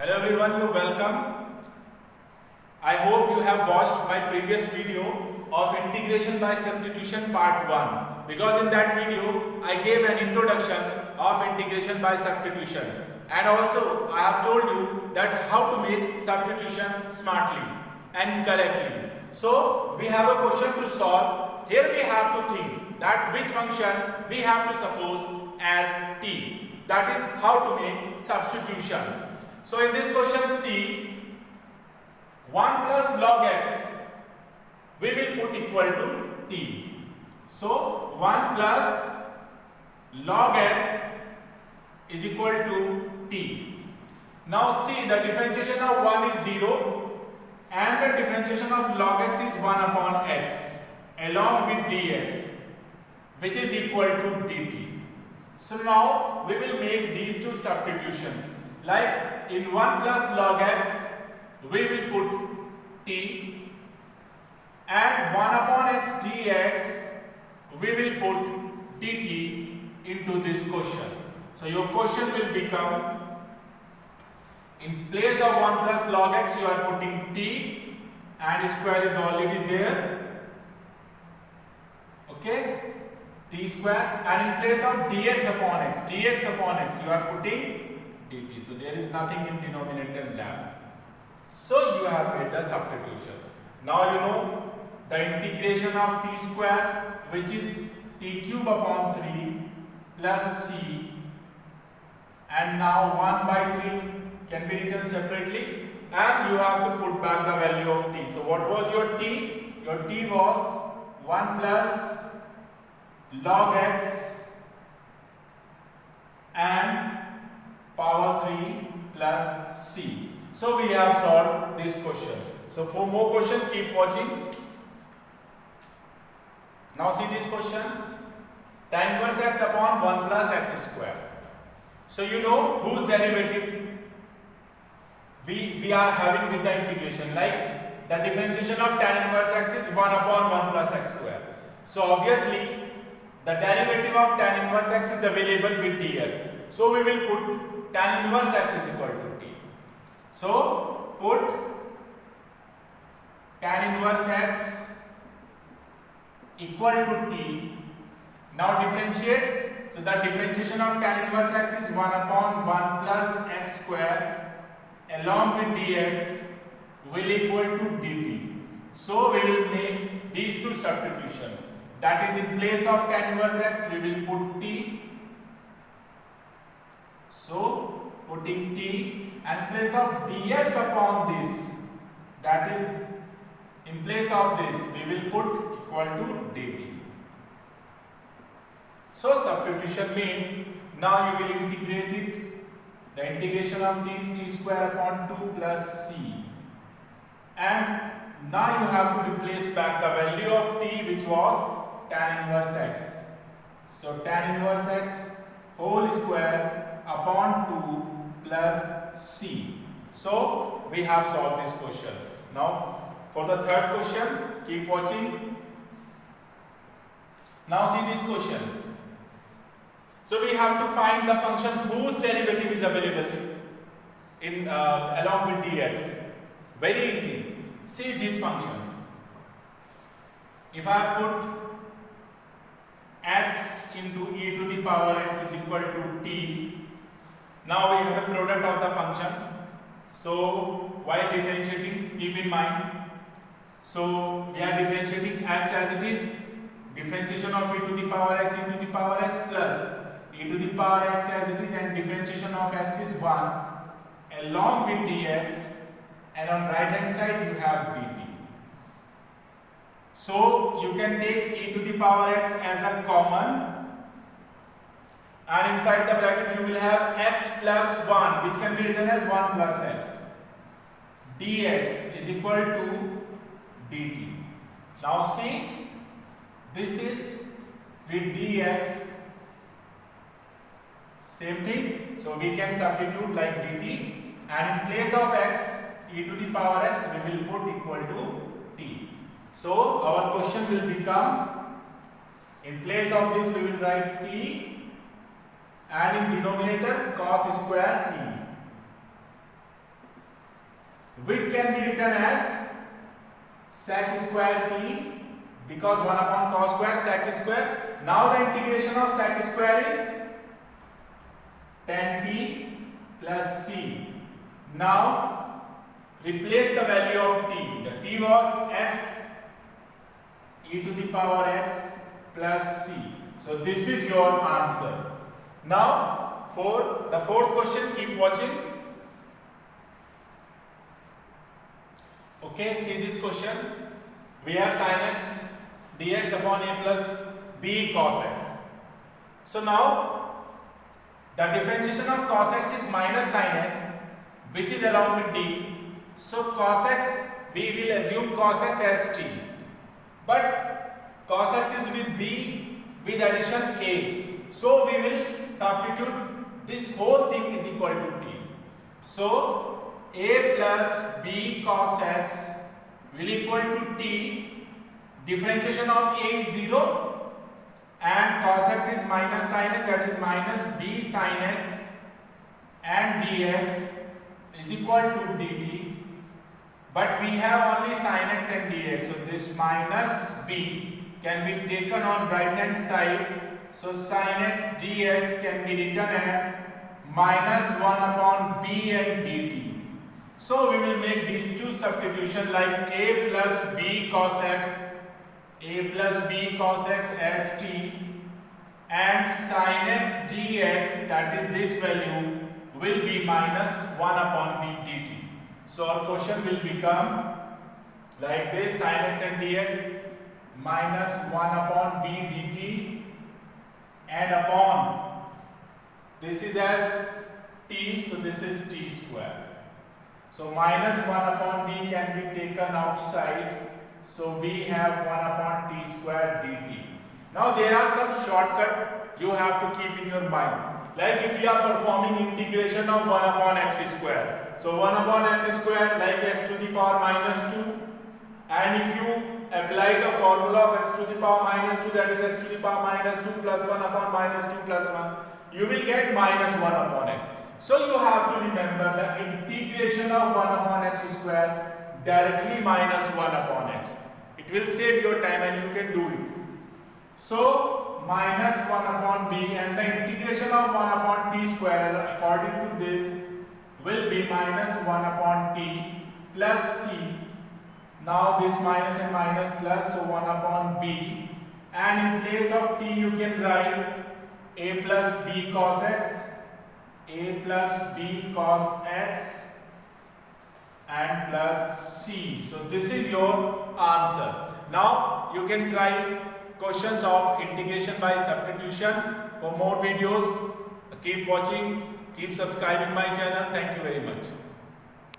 Hello everyone, you're welcome. I hope you have watched my previous video of integration by substitution part 1, because in that video I gave an introduction of integration by substitution, and also I have told you that how to make substitution smartly and correctly. So we have a question to solve. Here we have to think that which function we have to suppose as t. That is how to make substitution. So in this question C, 1 plus log x we will put equal to t. So 1 plus log x is equal to t. Now see, the differentiation of 1 is 0 and the differentiation of log x is 1 upon x along with dx, which is equal to dt. So now we will make these two substitution. Like in 1 plus log x we will put t, and 1 upon x dx we will put dt into this question. So your question will become, in place of 1 plus log x you are putting t and square is already there, okay, t square, and in place of dx upon x you are putting dt. So there is nothing in denominator left. So you have made the substitution. Now you know the integration of t square, which is t cube upon 3 plus c, and now 1 by 3 can be written separately, and you have to put back the value of t. So what was your t? Your t was 1 plus log x and power 3 plus c. So we have solved this question. So for more question, keep watching. Now see this question. Tan inverse x upon 1 plus x square. So you know whose derivative we are having with the integration. Like the differentiation of tan inverse x is 1 upon 1 plus x square. So obviously the derivative of tan inverse x is available with dx. So we will put tan inverse x is equal to t. So put tan inverse x equal to t. Now differentiate. So the differentiation of tan inverse x is 1 upon 1 plus x square along with dx will equal to dt. So we will make these two substitution. That is, in place of tan inverse x we will put t. So putting t, and place of dx upon this, that is, in place of this we will put equal to dt. So substitution means now you will integrate it. The integration of t is t square upon 2 plus c, and now you have to replace back the value of t, which was tan inverse x. So tan inverse x whole square upon 2 plus c. So we have solved this question. Now for the third question, keep watching. Now see this question. So we have to find the function whose derivative is available in along with dx. Very easy. See this function. If I put x into e to the power x is equal to t, now we have a product of the function. So while differentiating, keep in mind, so we are differentiating x as it is, differentiation of e to the power x into the power x plus e to the power x as it is, and differentiation of x is 1 along with dx, and on right hand side you have dt. So you can take e to the power x as a common, and inside the bracket you will have x plus 1, which can be written as 1 plus x. Dx is equal to dt. Now see, this is with dx, same thing. So we can substitute like dt, and in place of x, e to the power x, we will put equal to t. So our question will become, in place of this we will write t, and in denominator cos square t. which can be written as sec square t, because 1 upon cos square sec square. Now the integration of sec square is tan t plus c. Now replace the value of t. The t was x e to the power x plus c. So this is your answer. Now for the fourth question, keep watching. Okay, see this question. We have sin x dx upon a plus b cos x. So now the differentiation of cos x is minus sin x, which is along with d. So cos x, we will assume cos x as t, but cos x is with b with addition a. So we will substitute this whole thing is equal to t. So a plus b cos x will equal to t. Differentiation of a is 0 and cos x is minus sin x, that is minus b sin x, and dx is equal to dt. But we have only sin x and dx, so this minus b can be taken on right hand side. So sin x dx can be written as minus 1 upon b and dt. So we will make these two substitution like a plus b cos x, a plus b cos x as t, and sin x dx, that is this value, will be minus 1 upon b dt. So our question will become like this: sin x and dx minus 1 upon b dt, and upon this is as t, so this is t square. So minus 1 upon b can be taken outside, so we have 1 upon t square dt. Now there are some shortcut you have to keep in your mind. Like if we are performing integration of 1 upon x square. So 1 upon x square like x to the power minus 2. And if you apply the formula of x to the power minus 2, that is x to the power minus 2 plus 1 upon minus 2 plus 1, you will get minus 1 upon x. So you have to remember the integration of 1 upon x square directly minus 1 upon x. It will save your time and you can do it. So minus 1 upon b, and the integration of 1 upon t square according to this will be minus 1 upon t plus c. Now this minus and minus plus, so 1 upon b, and in place of t you can write a plus b cos x, a plus b cos x, and plus c. So this is your answer. Now you can try questions of integration by substitution. For more videos, keep watching, keep subscribing my channel. Thank you very much.